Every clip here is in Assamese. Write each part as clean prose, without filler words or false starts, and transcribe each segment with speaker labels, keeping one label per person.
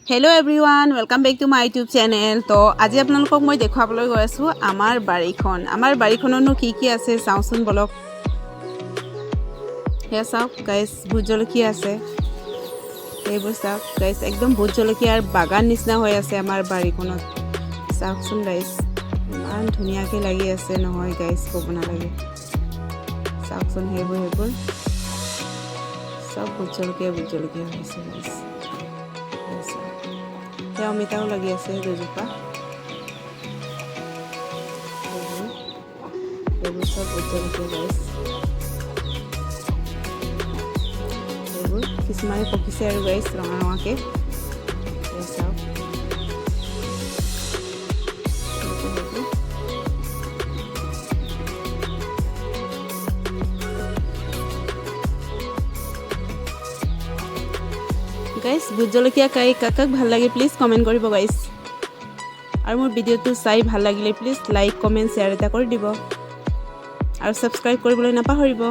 Speaker 1: Hello' everyone, welcome back to my YouTube channel. তো আজি আপোনালোকক মই দেখুৱাবলৈ গৈ আছোঁ আমাৰ বাৰীখন। আমাৰ বাৰীখনতনো কি কি আছে চাওঁচোন বলক। সেয়া চাওক গাইছ, ভোট জলকীয়া আছে। সেইবোৰ চাওক গাইছ, একদম ভোট জলকীয়াৰ বাগান নিচিনা হৈ আছে আমাৰ বাৰীখনত। চাওকচোন গাইছ, ইমান ধুনীয়াকৈ লাগি আছে নহয় গাইছ, ক'ব নালাগে। চাওকচোন সেইবোৰ চব ভোট জলকীয়া হৈছে গাইছ। সেয়া অমিতাও লাগি আছে দুজোপা। এইবোৰ চব ভোট জলকীয়া গাইছ। এইবোৰ কিছুমানে পকিছে আৰু গাইছ ৰঙা ৰঙাকৈ। চাওক গাইছ, ভোট জলকীয়া খাই কাক ভাল লাগে প্লিজ কমেণ্ট কৰিব গাইছ। আৰু মোৰ ভিডিঅ'টো চাই ভাল লাগিলে প্লিজ লাইক কমেণ্ট শ্বেয়াৰ এটা কৰি দিব আৰু ছাবস্ক্ৰাইব কৰিবলৈ নাপাহৰিব।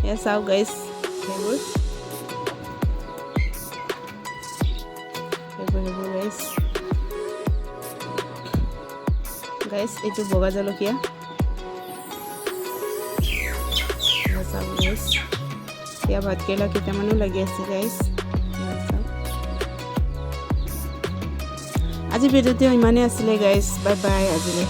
Speaker 1: এয়া চাওক গাইছ, সেইবোৰ গাইছ। গাইছ এইটো বগা জলকীয়া। চাওক গাইছ, এয়া ভাতকেৰেলা কেইটামানো লাগি আছে গাইছ। আজি ভিডিঅ'টো ইমানেই আছিলে গাইছ, বাই বাই আজিলৈ।